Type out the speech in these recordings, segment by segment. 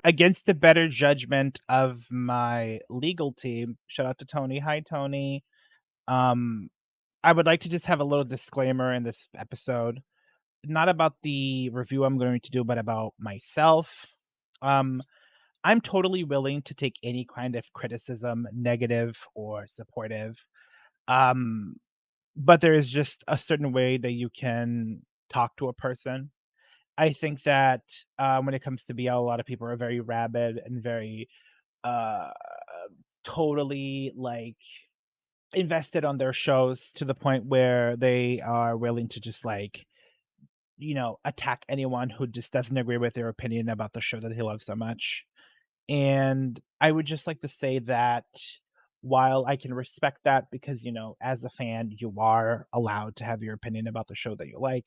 against the better judgment of my legal team, shout out to Tony. Hi, Tony. Um, I would like to just have a little disclaimer in this episode, not about the review I'm going to do, but about myself. Um, I'm totally willing to take any kind of criticism, negative or supportive. Um, but there is just a certain way that you can talk to a person. I think that when it comes to BL, a lot of people are very rabid and very uh totally like invested on their shows to the point where they are willing to just like attack anyone who just doesn't agree with their opinion about the show that they love so much. And I would just like to say that while I can respect that because, as a fan, you are allowed to have your opinion about the show that you like,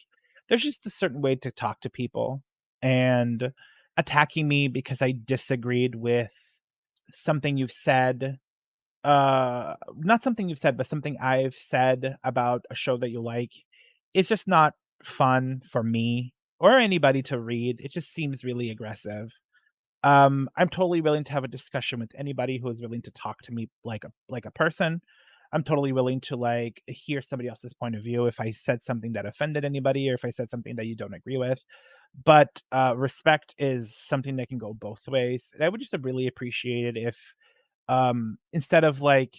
there's just a certain way to talk to people. And attacking me because I disagreed with something you've said, not something you've said, but something I've said about a show that you like, it's just not fun for me or anybody to read. It just seems really aggressive. I'm totally willing to have a discussion with anybody who is willing to talk to me like a person. I'm totally willing to like hear somebody else's point of view if I said something that offended anybody or if I said something that you don't agree with. But respect is something that can go both ways. And I would just really appreciate it if instead of like,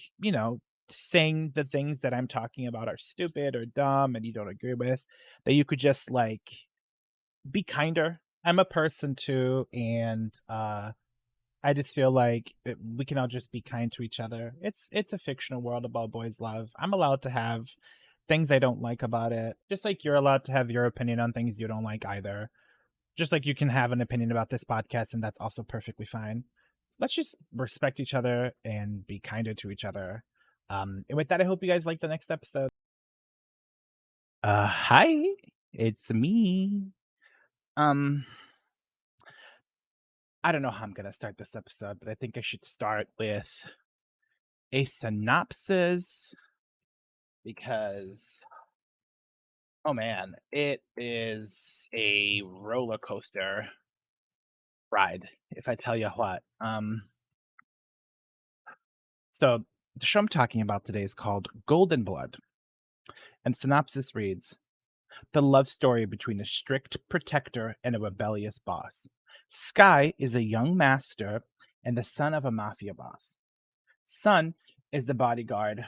saying the things that I'm talking about are stupid or dumb and you don't agree with, that you could just like be kinder. I'm a person too, and I just feel like we can all just be kind to each other. It's a fictional world about boys' love. I'm allowed to have things I don't like about it, just like you're allowed to have your opinion on things you don't like either. Just like you can have an opinion about this podcast, and that's also perfectly fine. Let's just respect each other and be kinder to each other. And with that, I hope you guys like the next episode. Hi, it's me. Um, I don't know how I'm gonna start this episode, but I think I should start with a synopsis because, oh man, it is a roller coaster ride, if I tell you what. So the show I'm talking about today is called Golden Blood, and synopsis reads: the love story between a strict protector and a rebellious boss. Sky is a young master and the son of a mafia boss. Sun is the bodyguard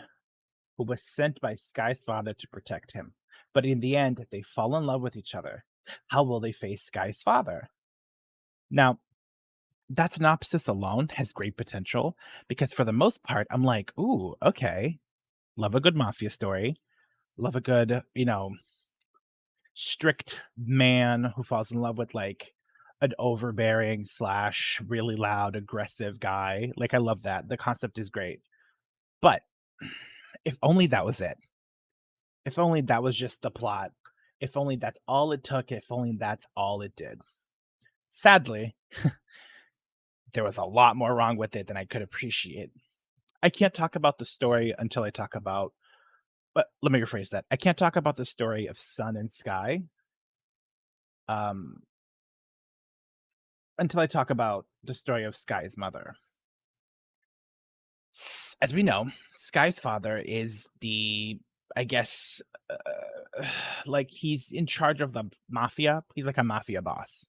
who was sent by Sky's father to protect him. But in the end, they fall in love with each other. How will they face Sky's father? Now, that synopsis alone has great potential because for the most part, I'm like, ooh, okay. Love a good mafia story. Love a good, strict man who falls in love with like an overbearing slash really loud, aggressive guy. Like, I love that. The concept is great. But if only that was it. If only that was just the plot. If only that's all it took. If only that's all it did. Sadly, there was a lot more wrong with it than I could appreciate. I can't talk about the story until I talk about, but let me rephrase that. I can't talk about the story of Sun and Sky um, until I talk about the story of Sky's mother. As we know, Sky's father is I guess, like he's in charge of the mafia. He's like a mafia boss.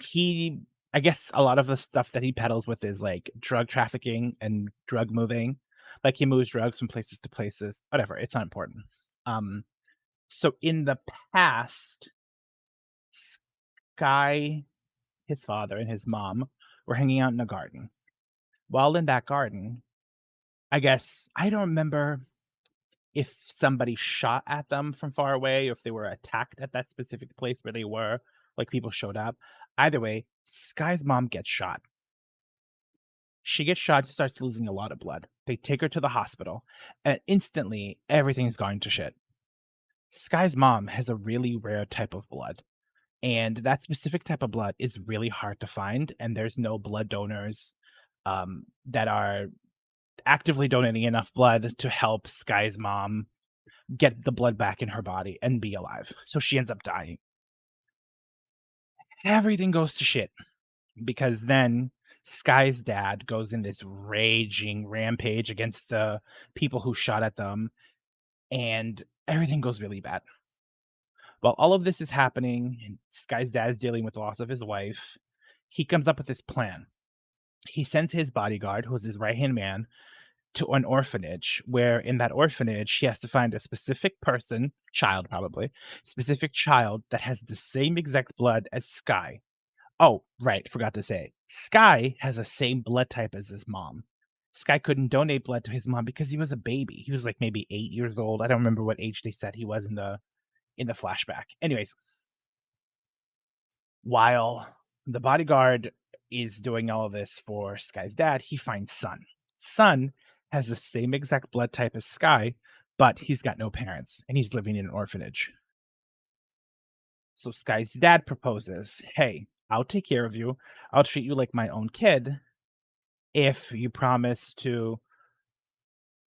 He I guess a lot of the stuff that he peddles with is like drug trafficking and drug moving. Like he moves drugs from places to places. Whatever, it's not important. Um, so in the past, Sky, his father, and his mom were hanging out in a garden. While in that garden, I guess I don't remember if somebody shot at them from far away or if they were attacked at that specific place where they were, like people showed up. Either way, Sky's mom gets shot. She gets shot, starts losing a lot of blood. They take her to the hospital, and instantly everything's going to shit. Sky's mom has a really rare type of blood, and that specific type of blood is really hard to find, and there's no blood donors that are actively donating enough blood to help Sky's mom get the blood back in her body and be alive. So she ends up dying. Everything goes to shit. because then Sky's dad goes in this raging rampage against the people who shot at them, and everything goes really bad. While all of this is happening and Sky's dad is dealing with the loss of his wife, he comes up with this plan. He sends his bodyguard, who's his right-hand man, to an orphanage, where in that orphanage, he has to find a specific person, child probably, specific child that has the same exact blood as Sky. Oh, right, forgot to say. Sky has the same blood type as his mom. Sky couldn't donate blood to his mom because he was a baby. He was like maybe 8 years old. I don't remember what age they said he was in the flashback. Anyways, while the bodyguard is doing all of this for Sky's dad, he finds Sun. Sun has the same exact blood type as Sky, but he's got no parents and he's living in an orphanage. So Sky's dad proposes, "Hey, I'll take care of you. I'll treat you like my own kid if you promise to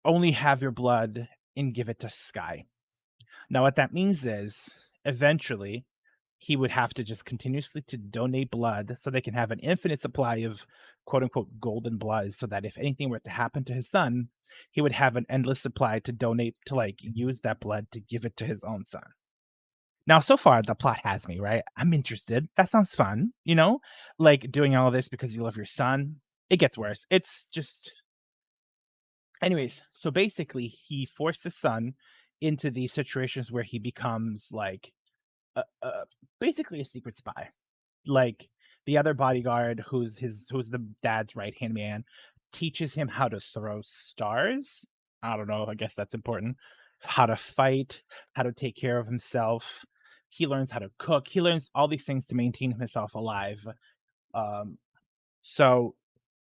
only have your blood and give it to Sky." Now, what that means is eventually he would have to just continuously to donate blood so they can have an infinite supply of quote unquote golden blood so that if anything were to happen to his son, he would have an endless supply to donate to like use that blood to give it to his own son. Now, so far the plot has me, right? I'm interested. That sounds fun, like doing all this because you love your son. It gets worse. It's just anyways, so basically he forced his son into these situations where he becomes like basically a secret spy. Like the other bodyguard who's the dad's right-hand man teaches him how to throw stars. I don't know, I guess that's important. How to fight, how to take care of himself. He learns how to cook. He learns all these things to maintain himself alive. Um, so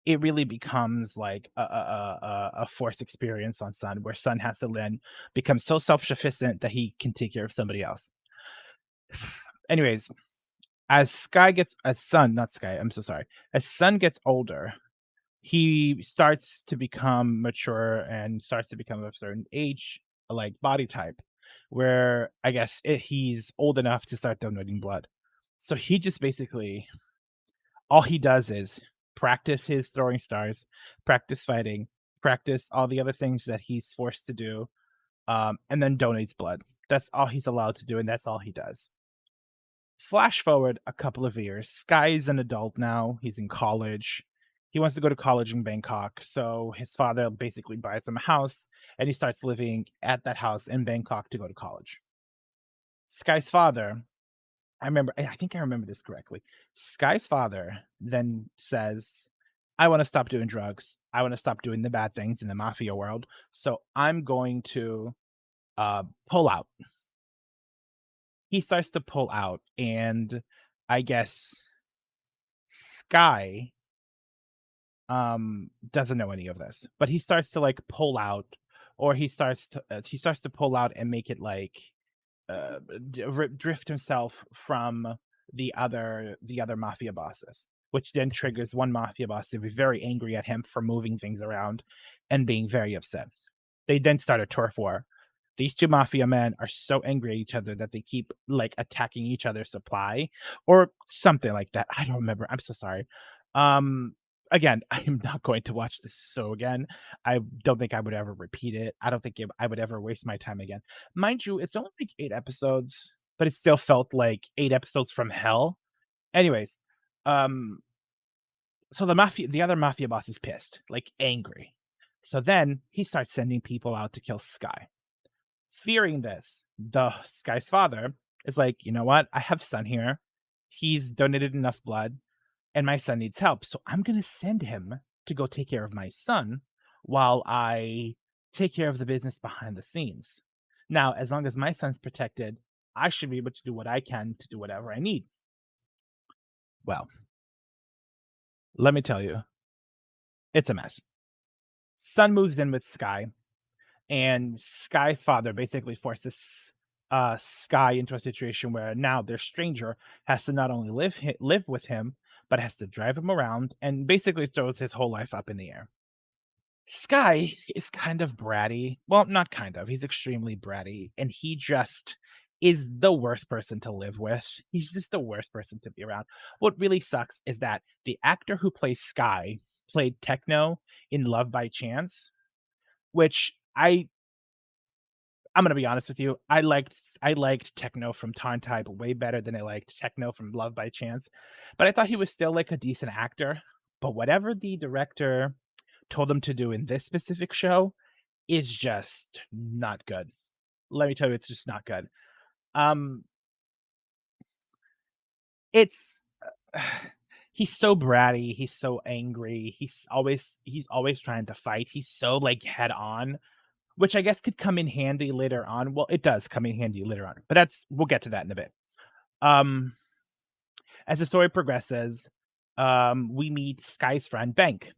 it really becomes like a forced experience on Sun, where Sun has to then become so self-sufficient that he can take care of somebody else. Anyways, as Sun, not Sky, I'm so sorry. As Sun gets older, he starts to become mature and starts to become of a certain age, like body type, where I guess he's old enough to start donating blood. So he just basically all he does is practice his throwing stars, practice fighting, practice all the other things that he's forced to do, and then donates blood. That's all he's allowed to do, and that's all he does. Flash forward a couple of years. Sky's an adult now. He's in college. He wants to go to college in Bangkok. So his father basically buys him a house and he starts living at that house in Bangkok to go to college. Sky's father, I think I remember this correctly. Sky's father then says, I want to stop doing drugs. I want to stop doing the bad things in the mafia world. So I'm going to pull out. He starts to pull out, and I guess Sky doesn't know any of this, but he starts to like pull out, or he starts to pull out and make it like uh drift himself from the other mafia bosses, which then triggers one mafia boss to be very angry at him for moving things around and being very upset. They then start a turf war. These two mafia men are so angry at each other that they keep like attacking each other's supply or something like that. I don't remember. I'm so sorry. Um Again, I am not going to watch this show again. I don't think I would ever repeat it. I don't think I would ever waste my time again. Mind you, it's only like 8 episodes, but it still felt like 8 episodes from hell. Anyways, um so the other mafia boss is pissed, like angry. So then he starts sending people out to kill Sky. Fearing this, the Sky's father is like, you know what? I have Son here. He's donated enough blood, and my son needs help. So I'm gonna send him to go take care of my son while I take care of the business behind the scenes. Now, as long as my son's protected, I should be able to do what I can to do whatever I need. Well, let me tell you, it's a mess. Son moves in with Sky, and Sky's father basically forces Sky into a situation where now their stranger has to not only live with him, but has to drive him around and basically throws his whole life up in the air. Sky is kind of bratty. Well, not kind of. He's extremely bratty, and he just is the worst person to live with. He's just the worst person to be around. What really sucks is that the actor who plays Sky played Techno in Love by Chance, which I'm gonna be honest with you, I liked Techno from Time Type way better than I liked Techno from Love by Chance, but I thought he was still, like, a decent actor, but whatever the director told him to do in this specific show is just not good. Let me tell you, it's just not good. Um, it's he's so bratty, he's so angry, he's always trying to fight, he's so, like, head on, which I guess could come in handy later on. Well, it does come in handy later on, but that's we'll get to that in a bit. Um, as the story progresses, we meet Sky's friend Bank.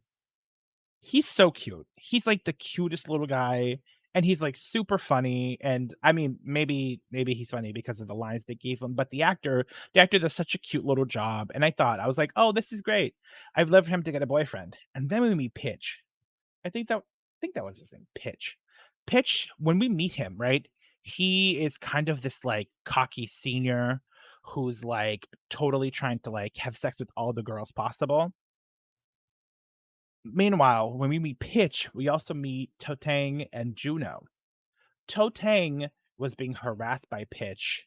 He's so cute. He's like the cutest little guy, and he's like super funny. And I mean, maybe he's funny because of the lines they gave him, but the actor does such a cute little job. And I was like, oh, this is great. I'd love for him to get a boyfriend. And then when we meet Pitch, I think that was his name, Pitch. Pitch, when we meet him, right? He is kind of this like cocky senior who's like totally trying to like have sex with all the girls possible. Meanwhile, when we meet Pitch, we also meet Toteng and Juno. Toteng was being harassed by Pitch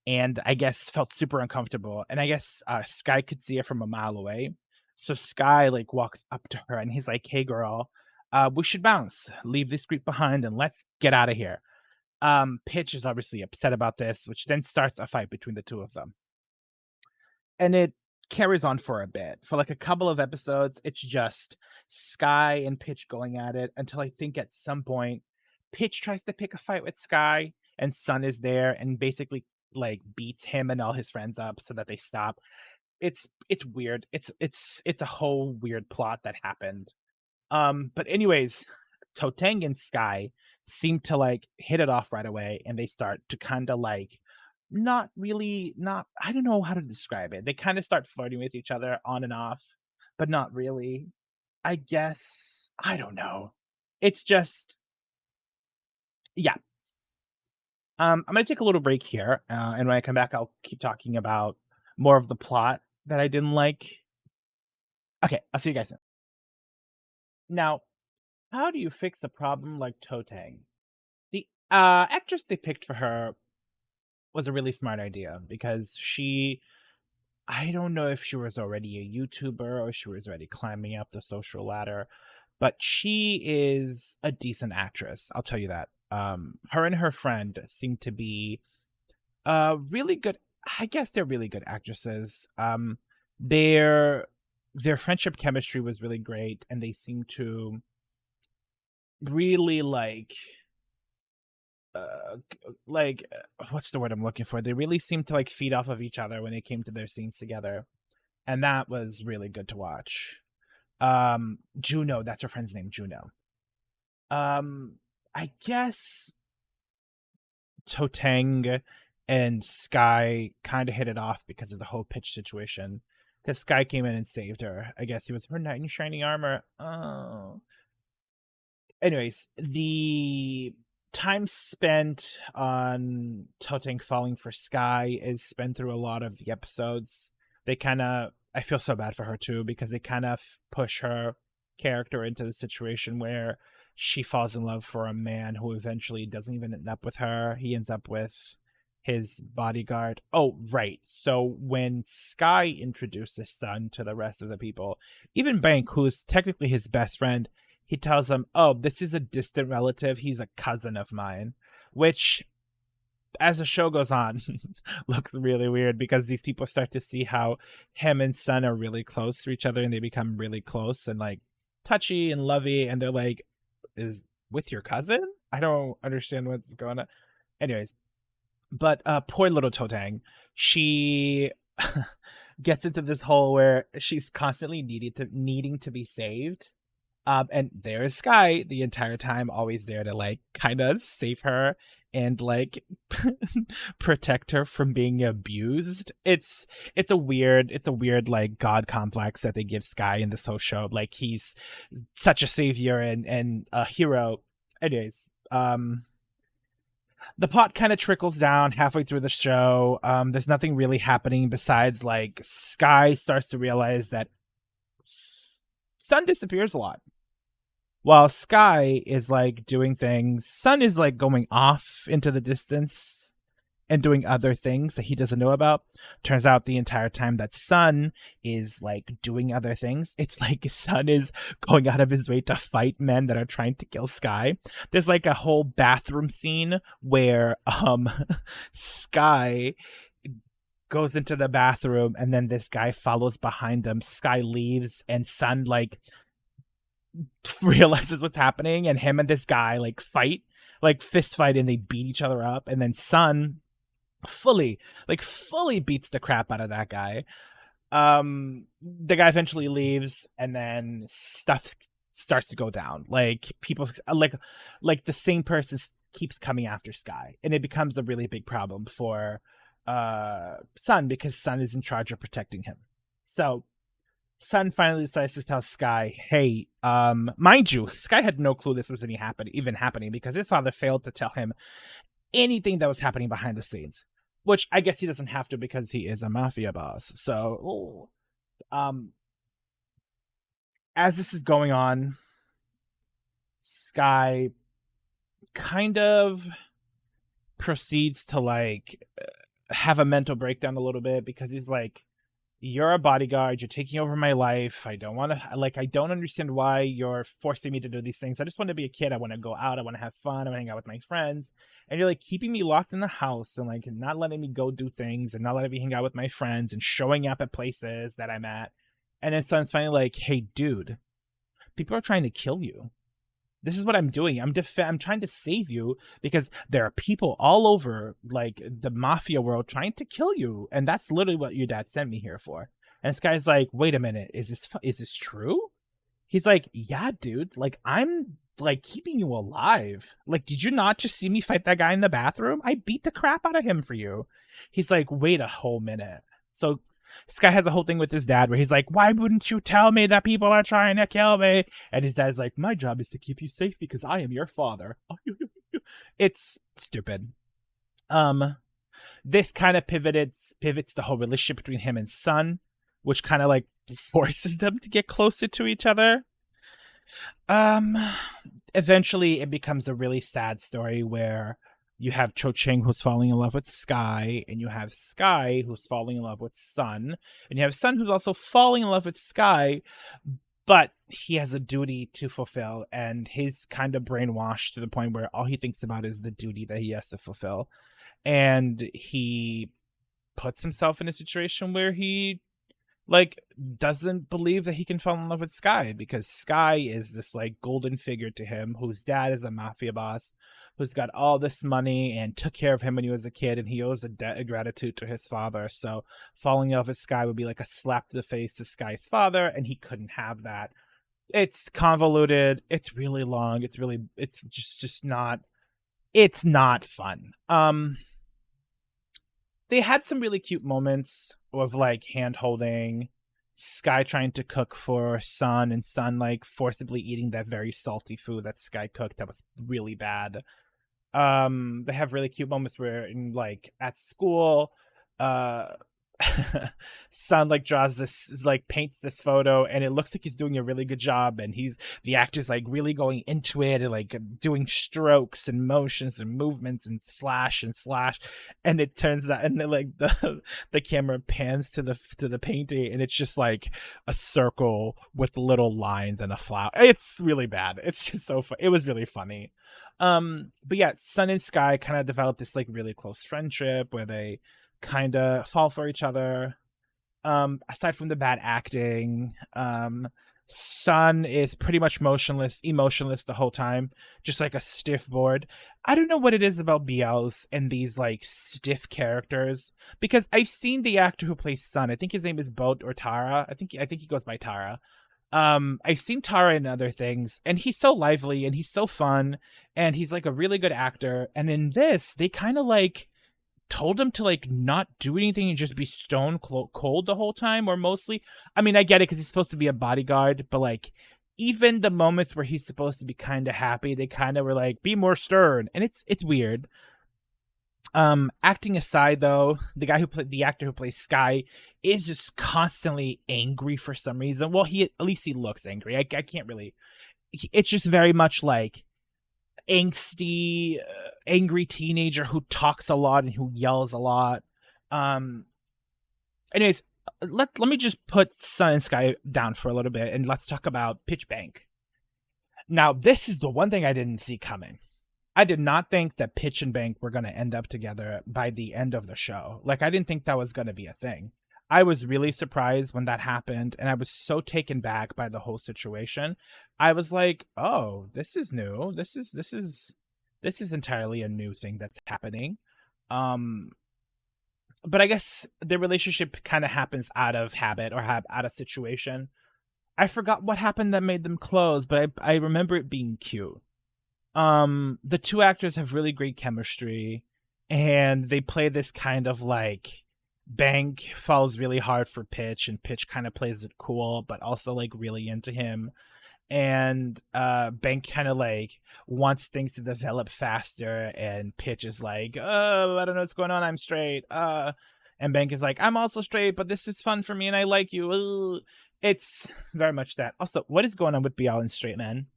and I guess felt super uncomfortable. And I guess Sky could see it from a mile away. So Sky like walks up to her and he's like, "Hey girl, we should bounce. Leave this creep behind and let's get out of here." Pitch is obviously upset about this, which then starts a fight between the two of them. And it carries on for a bit. For like a couple of episodes, it's just Sky and Pitch going at it until I think at some point Pitch tries to pick a fight with Sky and Sun is there and basically like beats him and all his friends up so that they stop. It's weird. It's a whole weird plot that happened. But anyways, Toteng and Sky seem to like hit it off right away and they start to kind of like not really not I don't know how to describe it. They kind of start flirting with each other on and off, but not really. I guess I don't know. It's just yeah. I'm gonna take a little break here, and when I come back, I'll keep talking about more of the plot that I didn't like. Okay, I'll see you guys soon. Now, how do you fix a problem like Toteng? The actress they picked for her was a really smart idea because I don't know if she was already a YouTuber or she was already climbing up the social ladder, but she is a decent actress. I'll tell you that. Her and her friend seem to be really good. I guess they're really good actresses. Their their friendship chemistry was really great, and they seem to really what's the word I'm looking for? They really seemed to like feed off of each other when it came to their scenes together, and that was really good to watch. Juno, that's her friend's name, Juno. I guess Toteng and Sky kind of hit it off because of the whole pitch situation. Because Sky came in and saved her. I guess he was her knight in shining armor. Oh, anyways, the time spent on Toteng falling for Sky is spent through a lot of the episodes. They kind of, I feel so bad for her too because they kind of push her character into the situation where she falls in love for a man who eventually doesn't even end up with her. He ends up with his bodyguard. Oh, right. So when Sky introduces Sun to the rest of the people, even Bank, who's technically his best friend, he tells them, "Oh, this is a distant relative. He's a cousin of mine," which, as the show goes on, looks really weird because these people start to see how him and Sun are really close to each other and they become really close and like touchy and lovey. And they're like, "Is with your cousin?" I don't understand what's going on. Anyways, but poor little Totang, she gets into this hole where she's constantly needing to be saved. And there's Sky the entire time, always there to like kind of save her and like protect her from being abused. It's a weird like god complex that they give Sky in this whole show. Like he's such a savior and a hero. Anyways, The plot kind of trickles down halfway through the show. There's nothing really happening besides like Sky starts to realize that Sun disappears a lot. While Sky is like doing things, Sun is like going off into the distance and doing other things that he doesn't know about. Turns out the entire time that Sun is like doing other things, it's like Sun is going out of his way to fight men that are trying to kill Sky. There's like a whole bathroom scene where Sky goes into the bathroom and then this guy follows behind him. Sky leaves and Sun like realizes what's happening and him and this guy like fight, like fist fight, and they beat each other up, and then Sun fully beats the crap out of that guy. The guy eventually leaves and then stuff starts to go down. Like people like the same person keeps coming after Sky, and it becomes a really big problem for Sun because Sun is in charge of protecting him. So Sun finally decides to tell Sky, hey, mind you, Sky had no clue this was even happening because his father failed to tell him anything that was happening behind the scenes, which I guess he doesn't have to because he is a mafia boss. So, as this is going on, Sky kind of proceeds to like have a mental breakdown a little bit because he's like, you're a bodyguard, you're taking over my life. I don't want to, like, I don't understand why you're forcing me to do these things. I just want to be a kid. I want to go out. I want to have fun. I want to hang out with my friends. And you're like keeping me locked in the house and like not letting me go do things and not letting me hang out with my friends and showing up at places that I'm at. And then Son's finally like, hey, dude, people are trying to kill you. This is what I'm doing. I'm trying to save you because there are people all over like the mafia world trying to kill you, and that's literally what your dad sent me here for. And this guy's like, wait a minute, is this true? He's like, yeah, dude. Like I'm like keeping you alive. Like, did you not just see me fight that guy in the bathroom? I beat the crap out of him for you. He's like, wait a whole minute. So Sky has a whole thing with his dad where he's like, why wouldn't you tell me that people are trying to kill me? And his dad's like, my job is to keep you safe because I am your father. It's stupid. This kind of pivots the whole relationship between him and Sun, which kind of like forces them to get closer to each other. Eventually it becomes a really sad story where you have Cho Chang who's falling in love with Sky, and you have Sky who's falling in love with Sun, and you have Sun who's also falling in love with Sky, but he has a duty to fulfill, and he's kind of brainwashed to the point where all he thinks about is the duty that he has to fulfill. And he puts himself in a situation where he like doesn't believe that he can fall in love with Sky because Sky is this like golden figure to him whose dad is a mafia boss who's got all this money and took care of him when he was a kid, and he owes a debt of gratitude to his father. So falling in love with Sky would be like a slap to the face to Sky's father, and he couldn't have that. It's convoluted, it's really long, it's just not, it's not fun. They had some really cute moments of like hand holding, Sky trying to cook for Sun, and Sun like forcibly eating that very salty food that Sky cooked that was really bad. They have really cute moments where in like at school, uh Sun like draws this, like paints this photo, and it looks like he's doing a really good job, and the actor's like really going into it and like doing strokes and motions and movements and slash, and it turns out, and then like the camera pans to the painting, and it's just like a circle with little lines and a flower. It's really bad. It's just so fun. It was really funny. But yeah, Sun and Sky kind of developed this like really close friendship where they kind of fall for each other. Aside from the bad acting, Sun is pretty much emotionless the whole time, just like a stiff board. I don't know what it is about BLs and these like stiff characters, because I've seen the actor who plays Sun. I think his name is Boat or Tara. I think he goes by Tara. I've seen Tara in other things, and he's so lively and he's so fun, and he's like a really good actor. And in this, they kind of like told him to like not do anything and just be stone cold the whole time, or mostly. I mean, I get it because he's supposed to be a bodyguard, but like even the moments where he's supposed to be kind of happy, they kind of were like, be more stern, and it's weird. Acting aside though, the actor who plays Sky is just constantly angry for some reason. Well, he at least he looks angry. I can't really. It's just very much like angsty, angry teenager who talks a lot and who yells a lot. Um, anyways, let me just put Sun and Sky down for a little bit and let's talk about Pitch Bank. Now, this is the one thing I didn't see coming. I did not think that Pitch and Bank were going to end up together by the end of the show. Like, I didn't think that was going to be a thing. I was really surprised when that happened, and I was so taken back by the whole situation. I was like, "Oh, this is new. This is entirely a new thing that's happening." Um, but I guess the relationship kind of happens out of habit or out of situation. I forgot what happened that made them close, but I remember it being cute. The two actors have really great chemistry, and they play this kind of like Bank falls really hard for Pitch, and Pitch kind of plays it cool, but also like really into him. And Bank kind of like wants things to develop faster, and Pitch is like, "Oh, I don't know what's going on. I'm straight." And Bank is like, "I'm also straight, but this is fun for me, and I like you." Ugh. It's very much that. Also, what is going on with BL and straight men?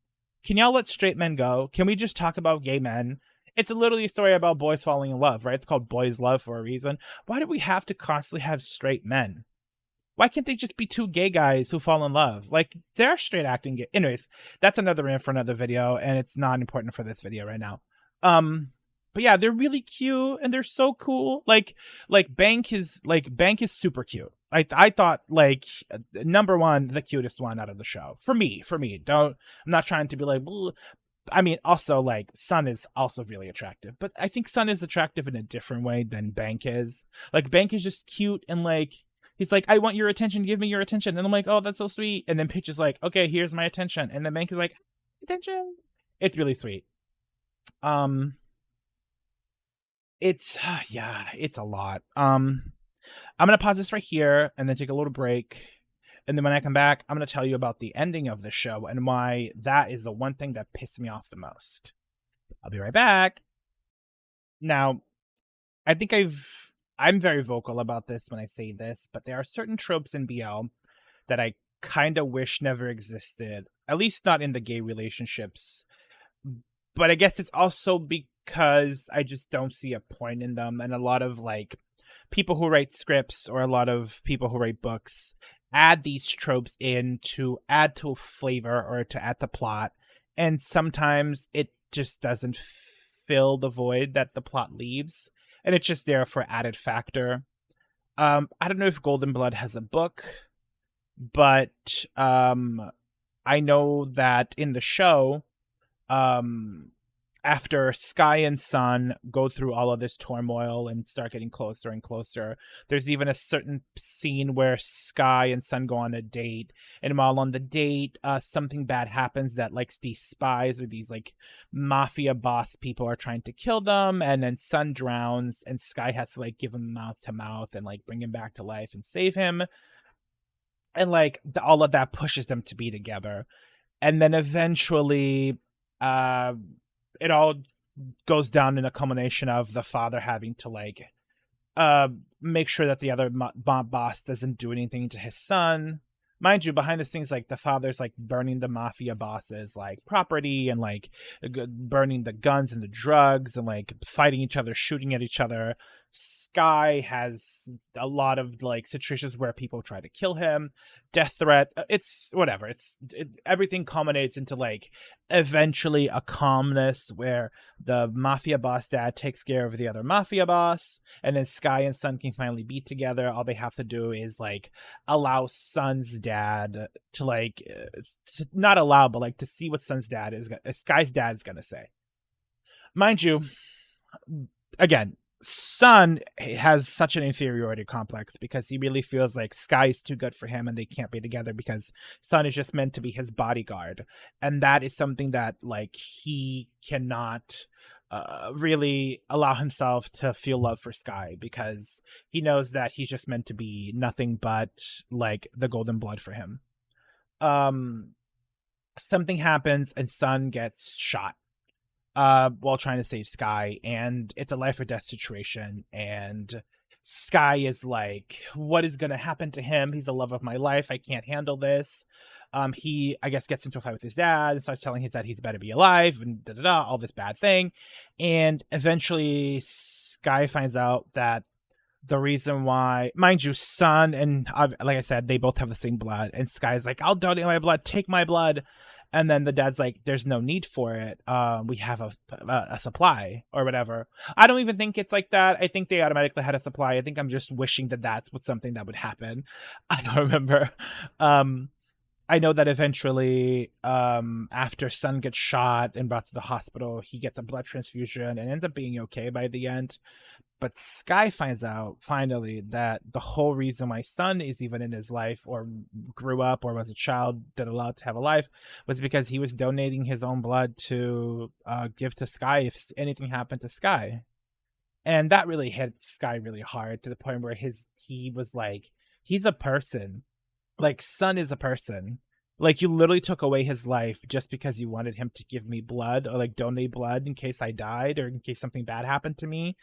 Can y'all let straight men go? Can we just talk about gay men? It's literally a story about boys falling in love, right? It's called Boys Love for a reason. Why do we have to constantly have straight men? Why can't they just be two gay guys who fall in love? Like, they're straight acting gay. Anyways, that's another rant for another video, and it's not important for this video right now. But yeah, they're really cute and they're so cool. Like Bank is super cute. I thought like number one, the cutest one out of the show for me. I'm not trying to be like. Ugh. I mean, also like Sun is also really attractive, but I think Sun is attractive in a different way than Bank is. Like Bank is just cute and like he's like, "I want your attention, give me your attention," and I'm like, "Oh, that's so sweet." And then Pitch is like, "Okay, here's my attention," and then Bank is like, "Attention." It's really sweet. It's yeah, it's a lot. I'm gonna pause this right here and then take a little break. And then when I come back, I'm gonna tell you about the ending of the show and why that is the one thing that pissed me off the most. I'll be right back. Now, I think I'm very vocal about this when I say this, but there are certain tropes in BL that I kind of wish never existed, at least not in the gay relationships. But I guess it's also because I just don't see a point in them, and a lot of like people who write scripts or a lot of people who write books add these tropes in to add to flavor or to add to plot, and sometimes it just doesn't fill the void that the plot leaves, and it's just there for added factor. I don't know if Golden Blood has a book, but I know that in the show, um after Sky and Sun go through all of this turmoil and start getting closer and closer, there's even a certain scene where Sky and Sun go on a date, and while on the date, something bad happens that like these spies or these like mafia boss people are trying to kill them, and then Sun drowns, and Sky has to like give him mouth to mouth and like bring him back to life and save him, and like all of that pushes them to be together, and then eventually, uh it all goes down in a culmination of the father having to like make sure that the other boss doesn't do anything to his son. Mind you, behind the scenes, like the father's like burning the mafia bosses like property and like burning the guns and the drugs and like fighting each other, shooting at each other. Sky has a lot of like situations where people try to kill him, death threat. It's whatever. Everything culminates into like eventually a calmness where the mafia boss dad takes care of the other mafia boss, and then Sky and Sun can finally be together. All they have to do is like allow Sun's dad to like not allow, but like to see what Sky's dad is gonna say. Mind you, again, Sun has such an inferiority complex because he really feels like Sky is too good for him and they can't be together because Sun is just meant to be his bodyguard, and that is something that like he cannot really allow himself to feel love for Sky because he knows that he's just meant to be nothing but like the golden blood for him. Something happens and Sun gets shot. while trying to save Sky, and it's a life or death situation, and Sky is like, what is going to happen to him? He's the love of my life. I can't handle this. He, I guess, gets into a fight with his dad and starts telling his dad he's better be alive and all this bad thing. And eventually Sky finds out that the reason why, mind you, Sun and, like I said, they both have the same blood, and Sky's like, I'll donate my blood, take my blood. And then the dad's like, there's no need for it. We have a supply or whatever. I don't even think it's like that. I think they automatically had a supply. I think I'm just wishing that that's what something that would happen. I don't remember. I know that eventually, after Sun gets shot and brought to the hospital, he gets a blood transfusion and ends up being okay by the end. But Sky finds out finally that the whole reason why Sun is even in his life, or grew up, or was a child that allowed to have a life, was because he was donating his own blood to give to Sky if anything happened to Sky. And that really hit Sky really hard, to the point where he was like, he's a person. Like, Sun is a person. Like, you literally took away his life just because you wanted him to give me blood, or like donate blood in case I died or in case something bad happened to me.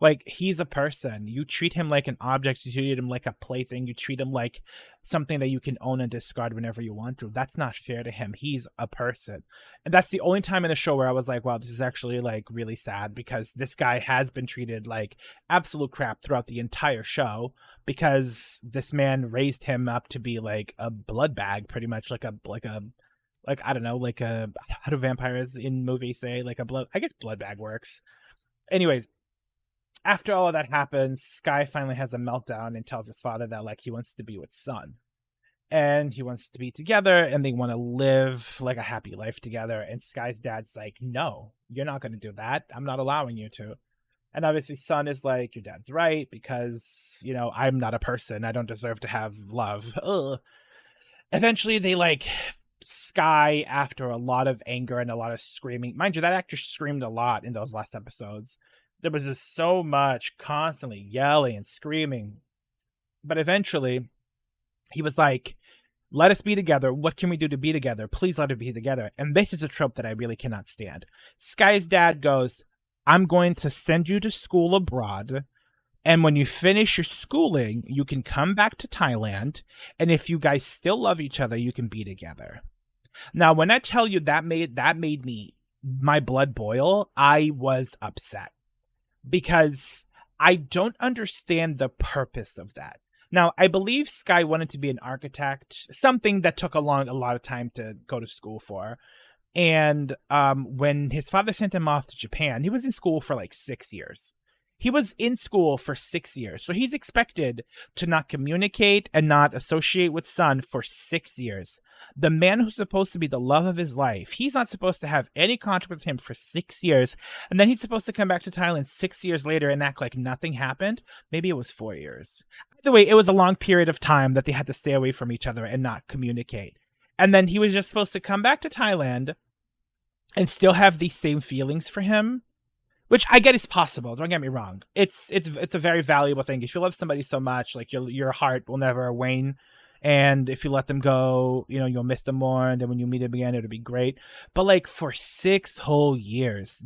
Like, he's a person. You treat him like an object. You treat him like a plaything. You treat him like something that you can own and discard whenever you want to. That's not fair to him. He's a person. And that's the only time in the show where I was like, wow, this is actually like really sad, because this guy has been treated like absolute crap throughout the entire show, because this man raised him up to be like a blood bag, pretty much like I don't know, like a, how do vampires in movies say, like a blood, I guess blood bag works. Anyways, after all of that happens, Sky finally has a meltdown and tells his father that, like, he wants to be with Sun. And he wants to be together, and they want to live like a happy life together. And Sky's dad's like, no, you're not going to do that. I'm not allowing you to. And obviously Sun is like, your dad's right, because, you know, I'm not a person. I don't deserve to have love. Ugh. Eventually they, like, Sky, after a lot of anger and a lot of screaming, mind you, that actor screamed a lot in those last episodes. There was just so much constantly yelling and screaming. But eventually, he was like, let us be together. What can we do to be together? Please let us be together. And this is a trope that I really cannot stand. Sky's dad goes, I'm going to send you to school abroad. And when you finish your schooling, you can come back to Thailand. And if you guys still love each other, you can be together. Now, when I tell you that made me, my blood boil, I was upset, because I don't understand the purpose of that. Now, I believe Sky wanted to be an architect, something that took a lot of time to go to school for. And when his father sent him off to Japan, he was in school for like 6 years. He was in school for 6 years. So he's expected to not communicate and not associate with Sun for 6 years. The man who's supposed to be the love of his life, he's not supposed to have any contact with him for 6 years. And then he's supposed to come back to Thailand 6 years later and act like nothing happened. Maybe it was 4 years. Either way, it was a long period of time that they had to stay away from each other and not communicate. And then he was just supposed to come back to Thailand and still have these same feelings for him. Which I get is possible. Don't get me wrong. It's a very valuable thing. If you love somebody so much, like your heart will never wane. And if you let them go, you know, you'll miss them more. And then when you meet them again, it'll be great. But like for 6 whole years,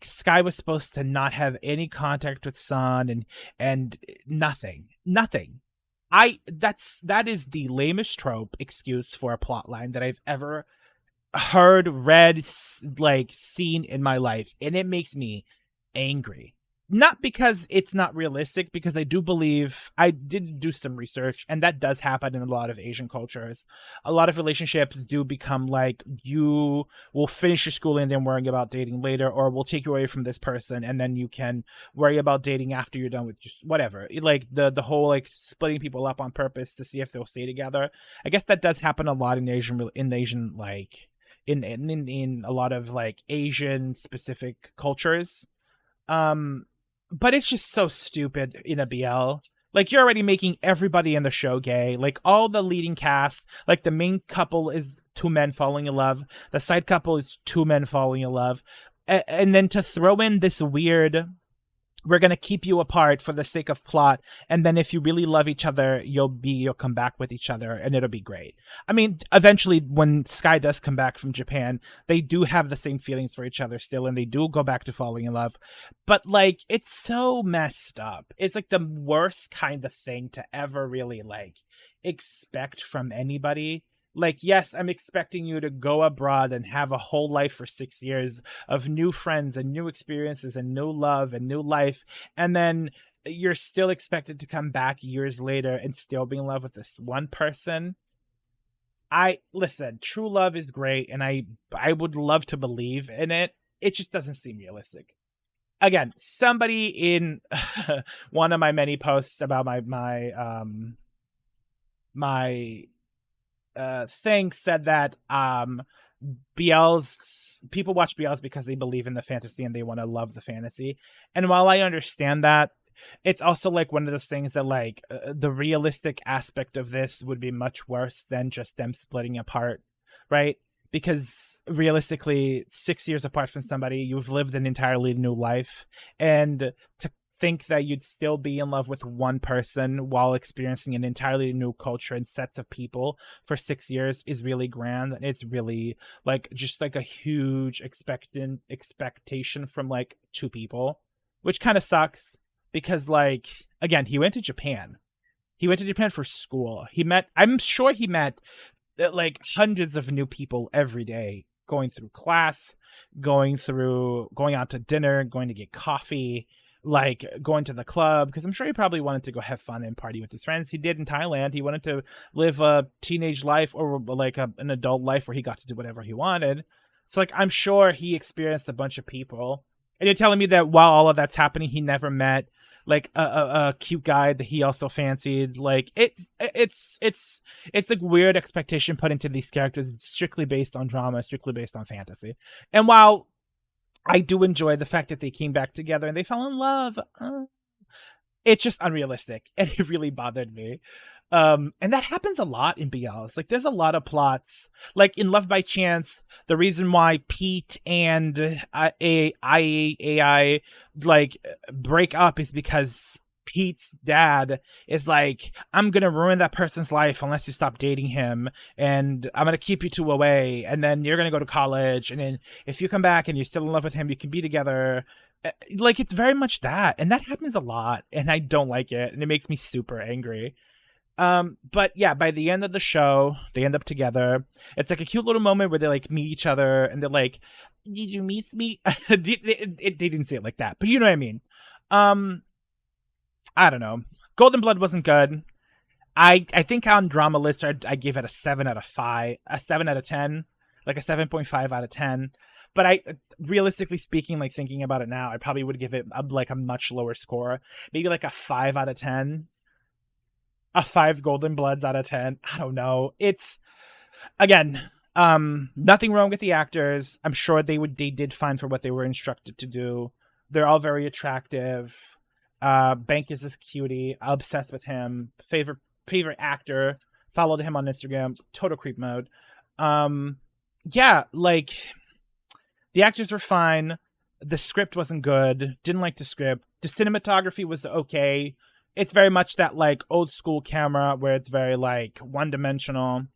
Sky was supposed to not have any contact with Sun and nothing. That is the lamest trope excuse for a plot line that I've ever heard, read, like seen in my life, and it makes me angry. Not because it's not realistic, because I do believe, I did do some research, and that does happen in a lot of Asian cultures. A lot of relationships do become like, you will finish your schooling and then worrying about dating later, or we'll take you away from this person and then you can worry about dating after you're done with just whatever. Like the whole like splitting people up on purpose to see if they'll stay together. I guess that does happen a lot in Asian like in a lot of like Asian specific cultures. But it's just so stupid in a BL. Like, you're already making everybody in the show gay. Like, all the leading cast, like the main couple is 2 men falling in love. The side couple is 2 men falling in love. And then to throw in this weird we're gonna keep you apart for the sake of plot, and then if you really love each other, you'll come back with each other, and it'll be great. I mean, eventually, when Sky does come back from Japan, they do have the same feelings for each other still, and they do go back to falling in love. But like, it's so messed up. It's like the worst kind of thing to ever really like expect from anybody. Like, yes, I'm expecting you to go abroad and have a whole life for 6 years of new friends and new experiences and new love and new life. And then you're still expected to come back years later and still be in love with this one person. I listen, true love is great, and I would love to believe in it. It just doesn't seem realistic. Again, somebody in one of my many posts about my thing said that BL's people watch BLs because they believe in the fantasy and they want to love the fantasy. And while I understand that, it's also like one of those things that like the realistic aspect of this would be much worse than just them splitting apart, right? Because realistically, 6 years apart from somebody, you've lived an entirely new life, and to think that you'd still be in love with one person while experiencing an entirely new culture and sets of people for 6 years is really grand. And it's really like just like a huge expectation from like two people, which kind of sucks because like again, he went to Japan. He went to Japan for school. I'm sure he met like hundreds of new people every day, going through class, going out to dinner, going to get coffee, like going to the club, because I'm sure he probably wanted to go have fun and party with his friends. He did in Thailand. He wanted to live a teenage life or like an adult life where he got to do whatever he wanted. So like I'm sure he experienced a bunch of people. And you're telling me that while all of that's happening, he never met like a cute guy that he also fancied. Like it's like weird expectation put into these characters strictly based on drama, strictly based on fantasy. And while I do enjoy the fact that they came back together and they fell in love, it's just unrealistic, and it really bothered me. And that happens a lot in BLs. Like, there's a lot of plots. Like in Love by Chance, the reason why Pete and AI like break up is because Pete's dad is like, I'm gonna ruin that person's life unless you stop dating him, and I'm gonna keep you two away, and then you're gonna go to college, and then if you come back and you're still in love with him, you can be together. Like, it's very much that, and that happens a lot, and I don't like it, and it makes me super angry. But yeah, by the end of the show, they end up together. It's like a cute little moment where they like meet each other and they're like, "Did you miss me?" they didn't say it like that, but you know what I mean. Um, I don't know. Golden Blood wasn't good. I think on Drama List I gave it a 7 out of 5, a 7 out of 10, like a 7.5 out of 10. But I, realistically speaking, like thinking about it now, I probably would give it like a much lower score, maybe like a 5 out of 10. A 5 Golden Bloods out of 10. I don't know. It's again, nothing wrong with the actors. I'm sure they did fine for what they were instructed to do. They're all very attractive. Bank is this cutie. Obsessed with him. Favorite actor. Followed him on Instagram. Total creep mode. Yeah, like the actors were fine. The script wasn't good. Didn't like the script. The cinematography was okay. It's very much that like old school camera where it's very like one dimensional.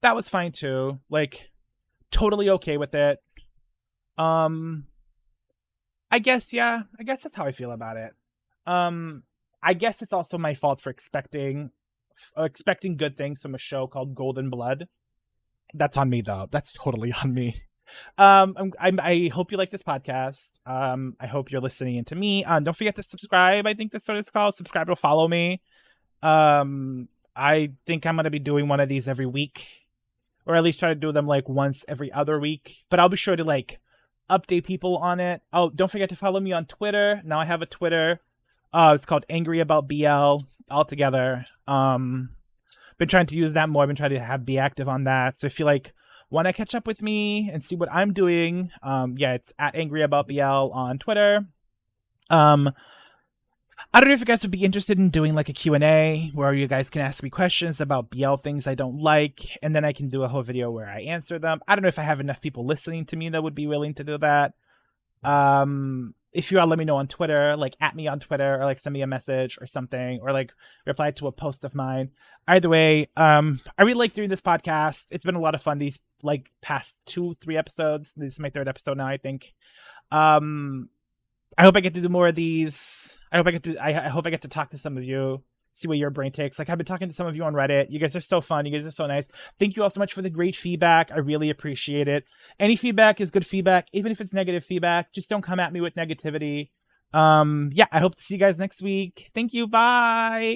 That was fine too. Like totally okay with it. Um I guess that's how I feel about it. I guess it's also my fault for expecting good things from a show called Golden Blood. That's on me though. That's totally on me. I hope you like this podcast. I hope you're listening into me. Don't forget to subscribe. I think that's what it's called. Subscribe to follow me. I think I'm gonna be doing one of these every week, or at least try to do them like once every other week. But I'll be sure to like update people on it. Oh, don't forget to follow me on Twitter. Now I have a Twitter. It's called Angry About BL all together. Been trying to use that more. I've been trying to be active on that. So if you like want to catch up with me and see what I'm doing, yeah, it's at Angry About BL on Twitter. I don't know if you guys would be interested in doing like a Q&A where you guys can ask me questions about BL things I don't like, and then I can do a whole video where I answer them. I don't know if I have enough people listening to me that would be willing to do that. if you all let me know on Twitter, like at me on Twitter, or like send me a message or something, or like reply to a post of mine. Either way, I really like doing this podcast. It's been a lot of fun these like past 2-3 episodes. This is my 3rd episode now, I think. I hope I get to do more of these. I hope I get to talk to some of you, see what your brain takes. Like, I've been talking to some of you on Reddit. You guys are so fun. You guys are so nice. Thank you all so much for the great feedback. I really appreciate it. Any feedback is good feedback, even if it's negative feedback. Just don't come at me with negativity. Yeah, I hope to see you guys next week. Thank you. Bye.